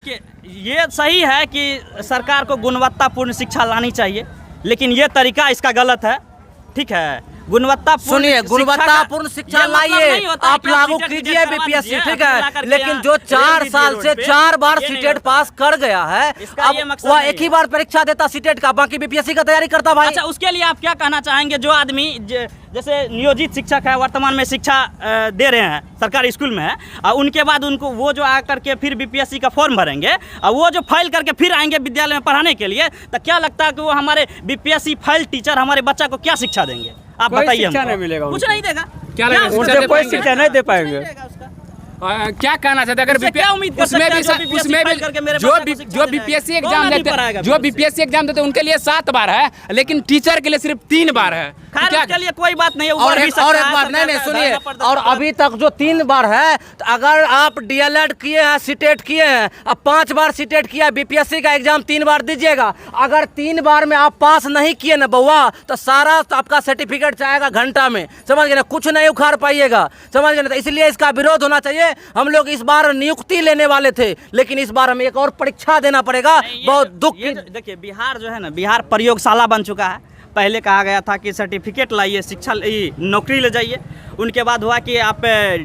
ये सही है कि सरकार को गुणवत्तापूर्ण शिक्षा लानी चाहिए, लेकिन ये तरीका इसका गलत है। ठीक है, सुनिए, गुणवत्तापूर्ण शिक्षा लाइए, आप लागू कीजिए बीपीएससी, ठीक है, लेकिन जो 4 साल से 4 बार सीटेट पास कर गया है, अब वह एक ही बार परीक्षा देता सीटेट का, बाकी बीपीएससी का तैयारी करता भाई। अच्छा, उसके लिए आप क्या कहना चाहेंगे? जो आदमी जैसे नियोजित शिक्षक है, वर्तमान में शिक्षा दे रहे हैं, सरकारी स्कूल में है, और उनके बाद उनको वो जो आकर के फिर बीपीएससी का फॉर्म भरेंगे और वो जो फाइल करके फिर आएंगे विद्यालय में पढ़ाने के लिए, तो क्या लगता है कि वो हमारे बीपीएससी फाइल टीचर हमारे बच्चा को क्या शिक्षा देंगे? आप बताइए। शिक्षा नहीं मिलेगा, कुछ नहीं देगा, क्या कोई शिक्षा नहीं दे पाएंगे। क्या कहना चाहते अगर उसमें भी जो बीपीएससी एग्जाम देते उनके लिए 7 बार है, लेकिन टीचर के लिए सिर्फ 3 बार है। क्या के लिए कोई बात नहीं है। और एक बार नहीं सुनिए, और अभी तक जो 3 बार है, तो अगर आप डीएलएड किए हैं, सीटेट किए हैं, अब 5 बार सीटेट किया, बीपीएससी का एग्जाम 3 बार दीजिएगा। अगर 3 बार में आप पास नहीं किए ना बउआ, तो सारा आपका सर्टिफिकेट चाहेगा घंटा में, समझ गए ना, कुछ नहीं उखाड़ पाइएगा, समझ गए ना। तो इसलिए इसका विरोध होना चाहिए। हम लोग इस बार नियुक्ति लेने वाले थे, लेकिन इस बार हमें एक और परीक्षा देना पड़ेगा। बहुत दुख। देखिए, बिहार जो है ना, बिहार प्रयोगशाला बन चुका है। पहले कहा गया था कि सर्टिफिकेट लाइए, शिक्षा नौकरी ले जाइए। उनके बाद हुआ कि आप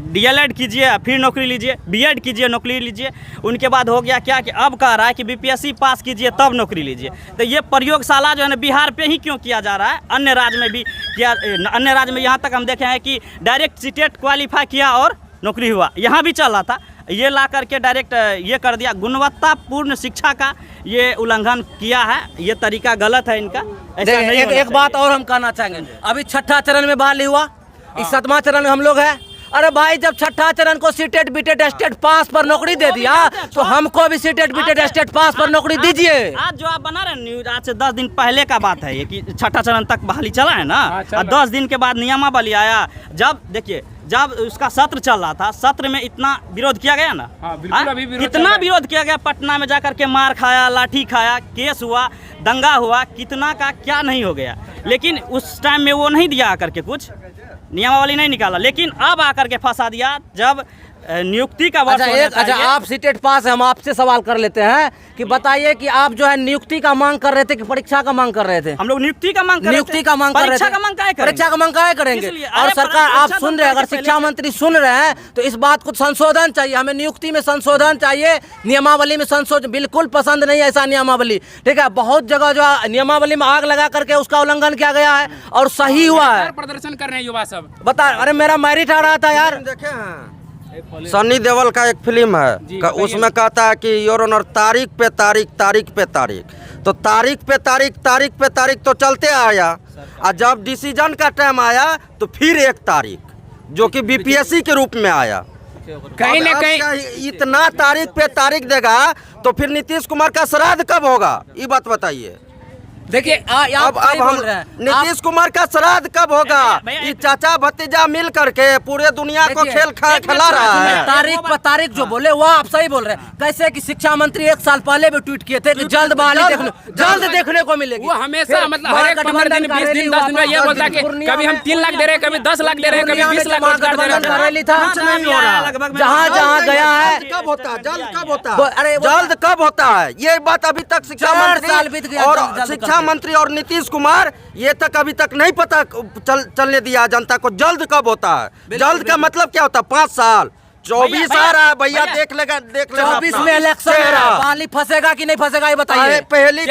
डीएलएड कीजिए, फिर नौकरी लीजिए, बीएड कीजिए, नौकरी लीजिए। उनके बाद हो गया क्या कि अब कह रहा है कि बीपीएससी पास कीजिए तब नौकरी लीजिए। तो ये प्रयोगशाला जो है ना, बिहार पे ही क्यों किया जा रहा है? अन्य राज्य में भी किया, अन्य राज्य में यहाँ तक हम देखे हैं कि डायरेक्ट सीटेट क्वालिफाई किया और नौकरी हुआ, यहाँ भी चल रहा था। ये ला करके डायरेक्ट ये कर दिया। गुणवत्तापूर्ण शिक्षा का ये उल्लंघन किया है, ये तरीका गलत है इनका। एक बात और हम कहना चाहेंगे, अभी 6ठा चरण में बहाली हुआ, इस 7वां चरण में हम लोग हैं। अरे भाई, जब 6ठा चरण को सीटेट बीटेट स्टेट पास पर नौकरी दे दिया, तो हमको भी सीटेट बीटेट स्टेट पास पर नौकरी दीजिए। आज जो आप बना रहे हैं न्यूज, आज से 10 दिन पहले का बात है ये कि 6ठा चरण तक बहाली चला है ना, और 10 दिन के बाद नियमावली आया। जब देखिए, जब उसका सत्र चल रहा था, सत्र में इतना विरोध किया गया ना, कितना विरोध किया गया। पटना में जाकर के मार खाया, लाठी खाया, केस हुआ, दंगा हुआ, कितना का क्या नहीं हो गया। लेकिन उस टाइम में वो नहीं दिया आकर के, कुछ नियमावली नहीं निकाला। लेकिन अब आकर के फंसा दिया जब नियुक्ति का वर्ष। अच्छा, आप सीटेट पास है, हम आपसे सवाल कर लेते हैं कि बताइए कि आप जो है नियुक्ति का मांग कर रहे थे कि परीक्षा का मांग कर रहे थे? हम लोग नियुक्ति का मांग कर रहे थे। परीक्षा का मांग काहे करेंगे? और सरकार, आप सुन रहे हैं, अगर शिक्षा मंत्री सुन रहे हैं तो इस बात को संशोधन चाहिए। हमें नियुक्ति में संशोधन चाहिए, नियमावली में संशोधन। बिल्कुल पसंद नहीं है ऐसा नियमावली, ठीक है। बहुत जगह जो नियमावली में आग लगा करके उसका उल्लंघन किया गया है और सही हुआ है। प्रदर्शन कर रहे हैं युवा सब। बता, अरे मेरा मैरिट आ रहा था यार। देखे हैं सनी देओल का एक फिल्म है, उसमें कहता है कि योर ऑनर तारीख पे तारीख, तारीख पे तारीख, तो तारीख पे तारीख, तारीख पे तारीख तो चलते आया। और जब डिसीजन का टाइम आया तो फिर 1 तारीख, जो कि बीपीएससी के रूप में आया। कहीं न कहीं इतना तारीख पे तारीख देगा तो फिर नीतीश कुमार का श्राद्ध कब होगा, ये बात बताइए। देखिए, अब हम नीतीश कुमार का श्राद्ध कब होगा? ये चाचा भतीजा मिल करके पूरे दुनिया को खेल खिला रहा है। तारीख पर तारीख जो बोले वो आप सही बोल रहे हैं। कैसे कि शिक्षा मंत्री 1 साल पहले भी ट्वीट किए थे कि जल्द बहाली देखने को मिलेगी। वो हमेशा मतलब हर एक 15 दिन 20 दिन 10 दिन में ये बोलता है कि कभी हम 3 लाख दे रहे हैं, कभी 10 लाख दे रहे हैं, कभी 20 लाख दे रहे हैं। जहाँ गया है, कब होता है? जल्द कब होता है? अरे जल्द कब होता है? ये बात अभी तक शिक्षा मंत्री और नीतीश कुमार ये तक अभी तक नहीं पता चलने दिया जनता को जल्द कब होता है। जल्द का मतलब क्या होता है? 5 साल, 24 आ रहा है भैया, देख लेगा 24 में इलेक्शन है, पानी फंसेगा कि नहीं फंसेगा ये बताइए। पहली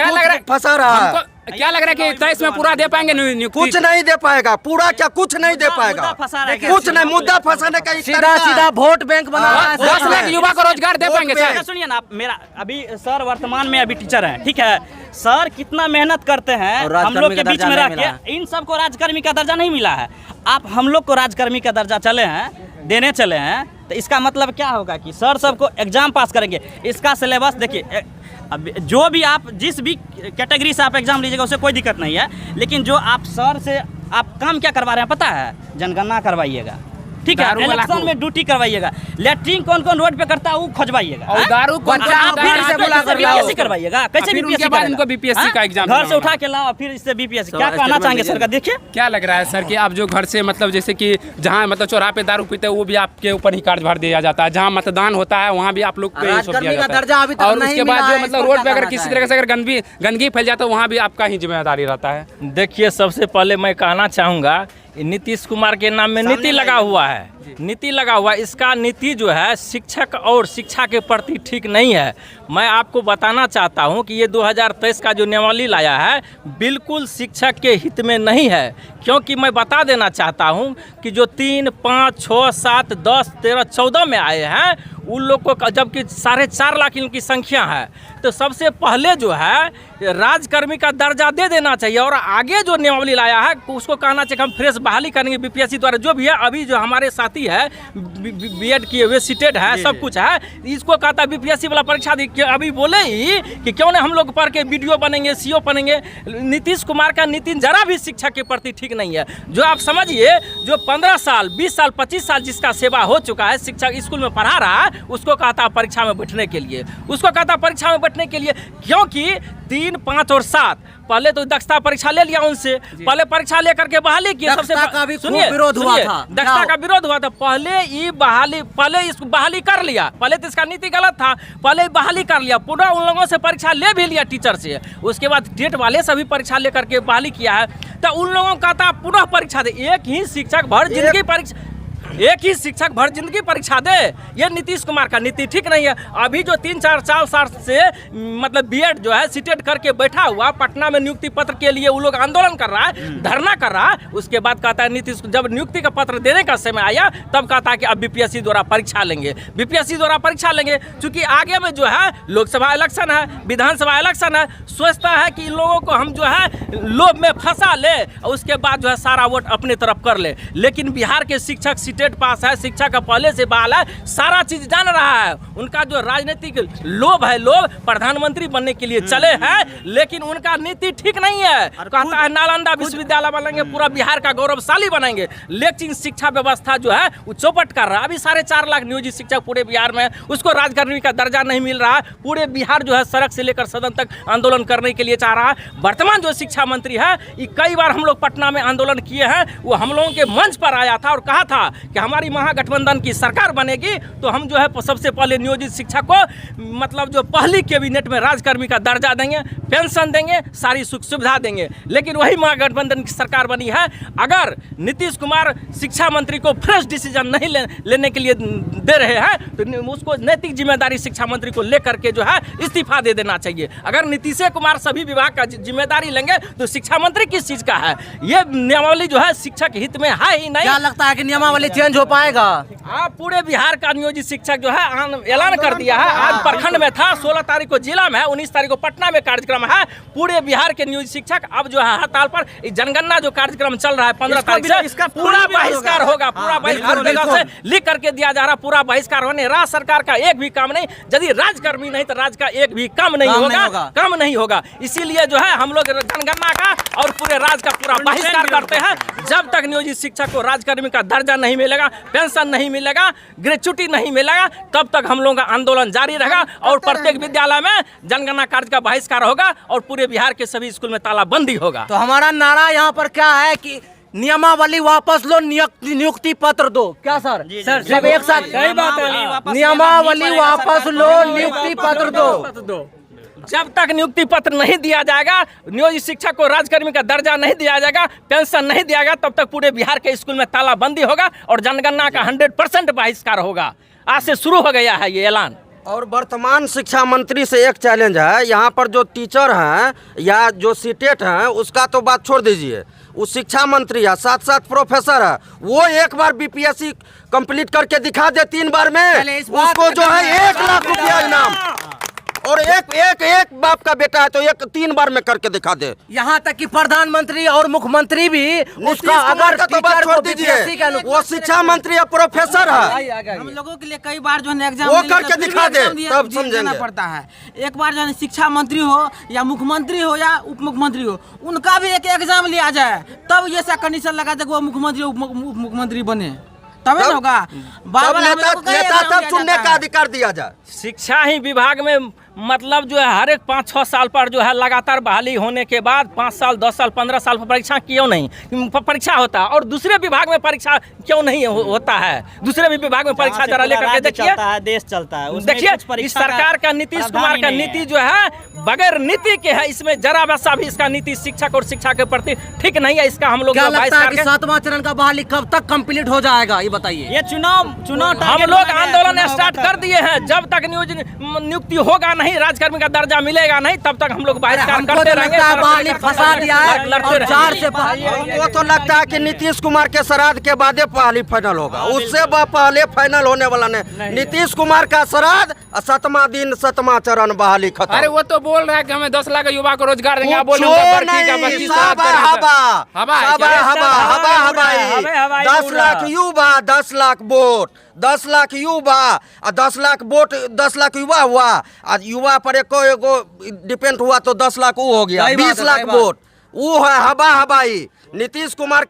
फंसा रहा है। क्या लग रहा है कि 23 में पूरा दे पाएंगे? कुछ नहीं दे पाएगा, पूरा क्या कुछ नहीं दे पाएगा, कुछ नहीं। मुद्दा फंसाने का सीधा वोट बैंक बना रहा है। 10 लाख युवा को रोजगार दे पाएंगे सर? सुनिए ना, मेरा अभी सर वर्तमान में अभी टीचर हैं, ठीक है। सर कितना मेहनत करते हैं हम लोग के बीच में रह के। इन सबको राजकर्मी का दर्जा नहीं मिला है। आप हम लोग को राजकर्मी का दर्जा देने चले हैं, तो इसका मतलब क्या होगा कि सर सबको एग्जाम पास करेंगे। इसका सिलेबस देखिए, अब जो भी आप जिस भी कैटेगरी से आप एग्जाम लीजिएगा उससे कोई दिक्कत नहीं है, लेकिन जो आप सर से आप काम क्या करवा रहे हैं पता है? जनगणना करवाइएगा, ठीक है, दारू वाला इलेक्शन को। में ड्यूटी करवाइएगा। लेटरिन कौन कौन रोड पे करता है वो खोजवाइएगा। और दारू कौन बच्चा कौन आप फिर से बुला कर लाओ। बीपीएससी करवाइएगा, कैसे फिर बीपीएससी उनके बाद करेगा? इनको बीपीएससी का एग्जाम घर देना से होगा। उठा के लाओ क्या इससे बीपीएससी? क्या कहना स्टेटमेंट चाहेंगे दीजिए। सर का देखिए। क्या लग रहा है सर कि आप जो घर से मतलब जैसे कि जहाँ मतलब चौराहे पे दारू पीते हैं वो भी आपके ऊपर ही कार्ड भर दिया जाता है, जहाँ मतदान होता है वहाँ भी आप लोग पे ये सब राजकर्मी दिया का जाता है। दर्जा अभी तक और नहीं उसके मिला बाद है, जो इस मतलब पर रोड क्या पे अगर कहना किसी चाहेंगे? तरह से अगर गंदगी फैल जाता है वहाँ भी आपका ही जिम्मेदारी रहता है। देखिए, सबसे पहले मैं कहना चाहूँगा नीतीश कुमार के नाम में नीति लगा हुआ है, नीति लगा हुआ है। इसका नीति जो है शिक्षक और शिक्षा के प्रति ठीक नहीं है। मैं आपको बताना चाहता हूं कि ये 2023 का जो नियमावली लाया है बिल्कुल शिक्षक के हित में नहीं है, क्योंकि मैं बता देना चाहता हूं कि जो 3, 5, 6, 7, 10, 13, 14 में आए हैं उन लोग को जबकि 4.5 लाख इनकी संख्या है, तो सबसे पहले जो है राजकर्मी का दर्जा दे देना चाहिए। और आगे जो नियमावली लाया है उसको कहना चाहिए कि हम फ्रेश बहाली करेंगे बीपीएससी द्वारा। जो भी है अभी जो हमारे साथी है बीएड किए हुए सीटेट है सब कुछ है, इसको कहता है बीपीएससी वाला परीक्षा दी। अभी बोले ही कि क्यों नहीं हम लोग पढ़ के बीडीओ बनेंगे, सीओ बनेंगे। नीतीश कुमार का नीति जरा भी शिक्षा के प्रति ठीक नहीं है। जो आप समझिए जो 15 साल 20 साल 25 साल जिसका सेवा हो चुका है, शिक्षक स्कूल में पढ़ा रहा है, उसको कहता है परीक्षा में बैठने के लिए, उसको कहता है परीक्षा में बैठने के लिए। क्योंकि 3, 5 और 7 पहले तो दक्षता परीक्षा ले लिया उनसे, पहले परीक्षा लेकर के बहाली किया। सबसे दक्षता का भी खूब सुनिए, विरोध हुआ सुनिए, था। दक्षता का विरोध हुआ था। पहले इसको बहाली कर लिया, पहले तो इसका नीति गलत था, पहले बहाली कर लिया, पूरा उन लोगों से परीक्षा ले भी लिया टीचर से। उसके बाद टेट वाले से भी परीक्षा लेकर के बहाली किया है, तो उन लोगों का था पुनः परीक्षा दे। एक ही शिक्षक भर जिंदगी परीक्षा, एक ही शिक्षक भर जिंदगी परीक्षा दे, ये नीतीश कुमार का नीति ठीक नहीं है। अभी जो 3-4 साल से मतलब बीएड जो है सीटेट करके बैठा हुआ पटना में नियुक्ति पत्र के लिए वो लोग आंदोलन कर रहा है, धरना कर रहा है। उसके बाद कहता है नीतीश, जब नियुक्ति का पत्र देने का समय आया तब कहता है कि अब बीपीएससी द्वारा परीक्षा लेंगे, बीपीएससी द्वारा परीक्षा लेंगे। चूंकि आगे में जो है लोकसभा इलेक्शन है, विधानसभा इलेक्शन है, सोचता है कि इन लोगों को हम जो है लोभ में फंसा ले और उसके बाद जो है सारा वोट अपने तरफ कर ले। लेकिन बिहार के शिक्षक सीटेट पास है, शिक्षा का पहले से बहाल है, सारा चीज जान रहा है। उनका जो राजनीतिक लोभ है, लोभ प्रधानमंत्री बनने के लिए चले हैं, लेकिन उनका नीति ठीक नहीं है। कहता है नालंदा विश्वविद्यालय बनाएंगे, पूरा बिहार का गौरवशाली बनाएंगे, लेकिन शिक्षा व्यवस्था जो है वो चौपट कर रहा है। अभी 4.5 लाख नियोजित शिक्षक पूरे बिहार में, उसको राजकर्मी का दर्जा नहीं मिल रहा है। पूरे बिहार जो है सड़क से लेकर सदन तक आंदोलन करने के लिए चाह रहा है। वर्तमान जो शिक्षा मंत्री है, ये कई बार हम लोग पटना में आंदोलन किए हैं, वो हम लोगों के मंच पर आया था और कहा था कि हमारी महागठबंधन की सरकार बनेगी तो हम जो है सबसे पहले नियोजित शिक्षक को मतलब जो पहली कैबिनेट में राजकर्मी का दर्जा देंगे, पेंशन देंगे, सारी सुख सुविधा देंगे। लेकिन वही महागठबंधन की सरकार बनी है। अगर नीतीश कुमार शिक्षा मंत्री को फ्रेश डिसीजन नहीं लेने के लिए दे रहे हैं तो उसको नैतिक जिम्मेदारी शिक्षा मंत्री को लेकर के जो है इस्तीफा दे देना चाहिए। अगर नीतीश कुमार सभी विभाग का जिम्मेदारी लेंगे तो शिक्षा मंत्री किस चीज का है? ये नियमावली जो है शिक्षक हित में है ही नहीं। क्या लगता है कि नियमावली चेंज हो पाएगा? आप पूरे बिहार का नियोजित शिक्षक जो है ऐलान कर दिया है। आज प्रखंड में था, 16 तारीख को जिला में है, 19 तारीख को पटना में कार्यक्रम है। पूरे बिहार के नियोजित शिक्षक अब जो है हड़ताल पर। जनगणना जो कार्यक्रम चल रहा है 15 तारीख से, इसका पूरा बहिष्कार होगा। पूरा बहिष्कार जगह से लिख करके दिया जा रहा, पूरा बहिष्कार होने। राज्य सरकार का एक भी काम नहीं, यदि राजकर्मी नहीं तो राज्य का एक भी काम नहीं होगा, काम नहीं होगा। इसीलिए जो है हम लोग जनगणना का और पूरे राज्य का पूरा बहिष्कार करते हैं। जब तक नियोजित शिक्षक को राजकर्मी का दर्जा नहीं मिलेगा, पेंशन नहीं मिलेगा, ग्रेच्युटी नहीं मिलेगा, तब तक हम लोगों का आंदोलन जारी रहेगा। और प्रत्येक विद्यालय में जनगणना कार्य का बहिष्कार होगा और पूरे बिहार के सभी स्कूल में तालाबंदी होगा। तो हमारा नारा यहाँ पर क्या है कि नियमावली वापस लो, नियुक्ति पत्र दो। क्या सर? सर सब एक साथ सही बात है। नियमावली वापस लो, नियुक्ति पत्र दो। जब तक नियुक्ति पत्र नहीं दिया जाएगा, नियोजित शिक्षक को राजकर्मी का दर्जा नहीं दिया जाएगा, पेंशन नहीं दिया जाएगा, तब तक पूरे बिहार के स्कूल में तालाबंदी होगा और जनगणना का 100% बहिष्कार होगा। आज से शुरू हो गया है ये ऐलान। और वर्तमान शिक्षा मंत्री से एक चैलेंज है, यहाँ पर जो टीचर हैं या जो सीटेट हैं उसका तो बात छोड़ दीजिए, वो शिक्षा मंत्री है, साथ साथ प्रोफेसर है, वो एक बार बीपीएससी कंप्लीट करके दिखा दे 3 बार में, उसको जो है 1 लाख रुपया इनाम। और एक बाप का बेटा है तो 3 बार में करके दिखा दे। यहाँ तक कि प्रधानमंत्री और मुख्यमंत्री भी उसका अगर तो बात छोड़ दीजिए, वो शिक्षा मंत्री है, प्रोफेसर है, हम लोगों के लिए कई बार जो है एग्जाम वो करके दिखा दे, तब समझेंगे। पड़ता है। एक बार जो है शिक्षा मंत्री हो या मुख्यमंत्री हो या उप मुख्यमंत्री हो, उनका भी एक एग्जाम लिया जाए, तब ये सा कंडीशन लगा दे वो मुख्यमंत्री उप मुख्यमंत्री बने। तब न होगा। तब नेता तब चुनने का अधिकार दिया जाए। शिक्षा ही विभाग में मतलब जो है हर एक 5-6 साल पर जो है लगातार बहाली होने के बाद 5 साल 10 साल 15 साल पर परीक्षा क्यों नहीं परीक्षा होता, और दूसरे विभाग में परीक्षा क्यों नहीं होता है? दूसरे भी विभाग में परीक्षा जरा लेकर के देखिए, देश चलता है। देखिए इस सरकार का नीतीश कुमार का नीति जो है बगैर नीति के है, इसमें जरा वैसा भी इसका नीति शिक्षक और शिक्षा के प्रति ठीक नहीं है। इसका हम लोग क्या लगता है कि 7वां चरण का बहाली कब तक कंप्लीट हो जाएगा, ये बताइए। ये चुनाव हम लोग आंदोलन स्टार्ट कर दिए हैं, जब तक नियुक्ति होगा नहीं, राजकर्मी का दर्जा मिलेगा नहीं, तब तक हम लोग बहिष्कार करते रहेंगे। बहाली फंसा दिया है और 4 से वो तो लगता है कि नीतीश कुमार के श्राद्ध के बाद बहाली फाइनल होगा, उससे पहले फाइनल होने वाला नहीं। नीतीश कुमार का श्राद्ध 7वां दिन 7वां चरण बहाली खत्म। अरे वो तो बोल रहा है कि हमें 10 लाख युवा को रोजगार देंगे। आप बोल 10 लाख युवा 10 लाख वोट 10 लाख युवा और 10 लाख वोट 10 लाख युवा हुआ, आज युवा पर एगो डिपेंड हुआ तो 10 लाख वो हो गया, 20 लाख वोट वो है हवा हवाई। नीतीश कुमार